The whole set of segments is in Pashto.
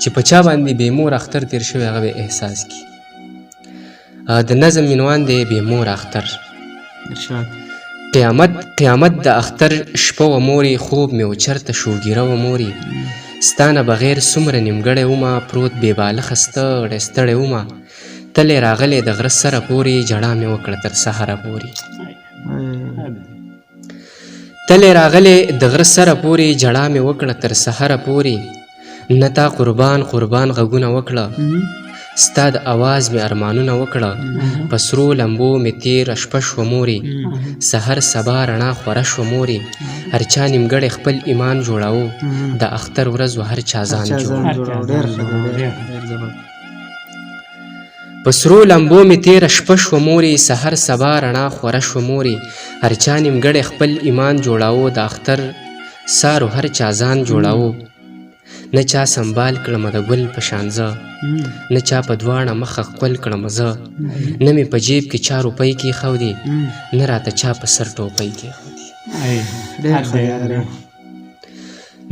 چې په چا باندې بې مور اختر تیر شوی هغه به احساس کی. د نظم عنوان دی بې مور اختر. قیامت د اختر شپه و موري، خوب مې و چرته شوګیره و موري. ستانه بغیر څومره نیمګړی ومه، پروت بې بالښه ستړی ستړی ومه. تلې راغلی د غره سره پورې، جړا مې وکړه تر سحره پورې. تلې راغلی د غره سره پورې، جړا مې وکړه تر سحره پورې. نه تا قربان قربان غږونه وکړه، ستا د اواز مې ارمانونه وکړه. په سرو لمبو مې تېره شپه شوه مورې، سحر سبا رڼا خوره شوه مورې. هر چا نیمګړی خپل ایمان جوړاوه، د اختر ورځ و هر چا ځان جوړاوه. په سرو لمبو مې تېره شپه شوه مورې، سحر سبا رڼا خوره شوه مورې. هر چا نیمګړی خپل ایمان جوړاوه، د اختر سارو هر چا ځان جوړاوه. نه چا سنبال کړمه د ګل په شان زه، نه چا په دواړه مخه ښکل کړمه زه. نه مې په جیب کې چا روپۍ کېښودې، نه راته چا په سر ټوپۍ کېښودې.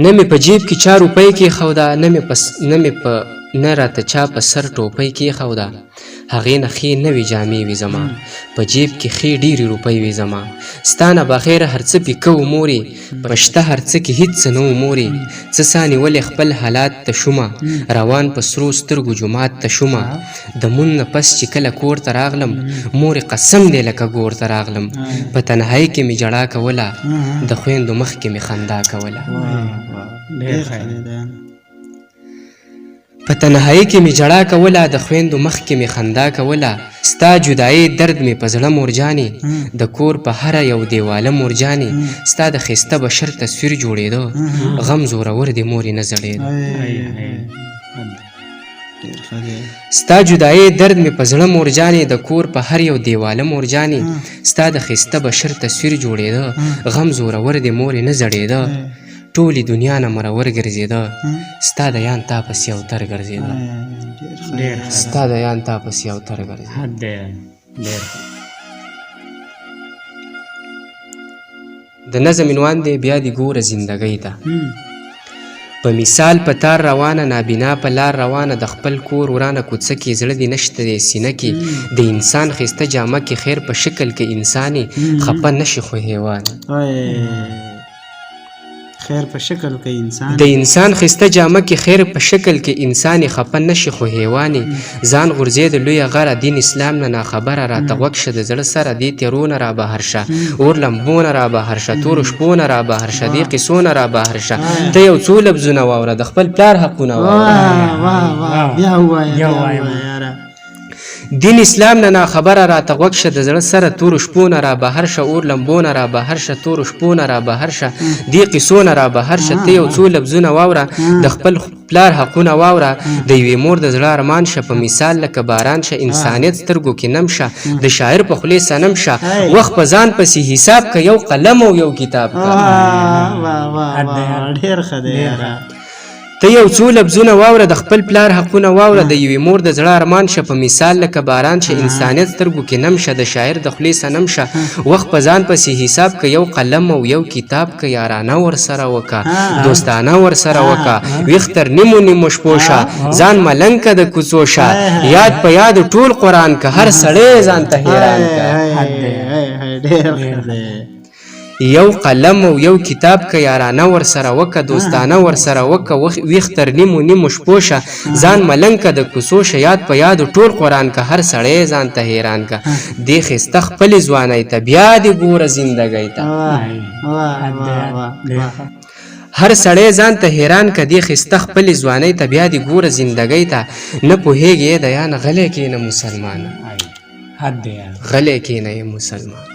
نه مې په جیب کې چا روپۍ کېښوده، نه راته چا په سر ټوپۍ کېښوده. هغې نه ښې نوې جامې وې زما، په جیب کې ښې ډېرې روپۍ وې زما. ستا نه بغیره هر څه پیکه و مورې، په شته هر څه کې هېڅ څه نه و مورې. څه سا نیولې خپل حالات ته شومه، روان په سرو سترګو جومات ته شومه. د مونځ نه پس چې کله کور ته راغلم، مورې قسم دی لکه ګور ته راغلم. په تنهایي کې مې ژړا کوله، د خویندو مخ کې مې خندا کوله. په تنهایي کې مې ژړا کوله، د خویندو مخ کې مې خندا کوله. ستا جدایي درد مې په زړه مورجانې، د کور په هره یو دیواله مورجانې. ستا د ښایسته بشر تصویر جوړېده، غم زورور دې مورې نه زړېده. ستا جدایي درد مې په زړه مورجانې، د کور په هر یو دیواله مورجانې. ستا د ښایسته بشر تصویر جوړېده، غم زورور دې مورې نه زړېده. ټولې دنیا نه مرور ګرځېده، ستا د یان تا پسې اوتر ګرځېده. ستا د یان تا پسې اوتر ګرځېده. د نظم عنوان دی بیا دې ګوره زندګۍ ته. په مثال په تار روانه، نابینا په لار روانه. د خپل کور ورانه کوڅه کې، زړه دې نشته دی سینه کې. د انسان ښایسته جامه کې خیر په شکل کې انساني، خفه نشي خو حیوان. خیر په شکل کې انسان، د انسان ښایسته جامه کې خیر په شکل کې انساني، خفه نشي خو حیواني. ځان غورځېد لویه غره، دین اسلام نه ناخبره. راته غوږ شه د زړه سره، دې تیرونه را بهر شه. اور لمبو نه را بهر شه، تورو شپو نه را بهر شه، دې قصو نه را بهر شه. ته یو څو لفظونه واوره، د خپل پلار حقونه واوره. دین اسلام نه ناخبره، راته غوږ شه د زړه سره. تورو شپو نه را بهر شه، اور لمبو نه را بهر شه، تورو شپو نه را بهر شه، دې قصو نه را بهر شه. ته یو څو لفظونه واوره، د خپل پلار حقونه واوره. د یوې مور د زړه ارمان شه، په مثال لکه باران شه. انسانیت سترګو کې نم شه، د شاعر په خولې صنم شه. وخت په ځان پسې حساب که، یو قلم او یو کتاب که. ډېر ښه دی یاره. ته یو څو لفظونه واوره، د خپل پلار حقونه واوره. د یوې مور د زړه ارمان شه، په مثال لکه باران شه. انسانیت سترګو کې نم شه، د شاعر د خولې صنم شه. وخت په ځان پسې حساب که، یو قلم او یو کتاب که. یارانه ورسره وکه، دوستانه ورسره وکه. ویښ تر نیمو نیمو شپو شه، ځان ملنګ که د کوڅو شه. یاد په یاد ټول قرآن که، هر سړی ځان ته حیران که. یو قلم او یو کتاب که. یارانه ورسره وکه، دوستانه ورسره وکه. ویښ تر نیمو نیمو شپو شه، ځان ملنګ که د کوڅو شه. یاد په یاد ټول قرآن که، هر سړی ځان ته حیران که. دې ښایسته خپلې ځوانۍ ته، بیا دې ګوره زندګۍ ته. هر سړی ځان ته حیران که، دې ښایسته خپلې ځوانۍ ته، بیا دې ګوره زندګۍ ته. نه پوهېږې د یانه غلی کښېنه مسلمانه، غلی کښېنه یې مسلمان.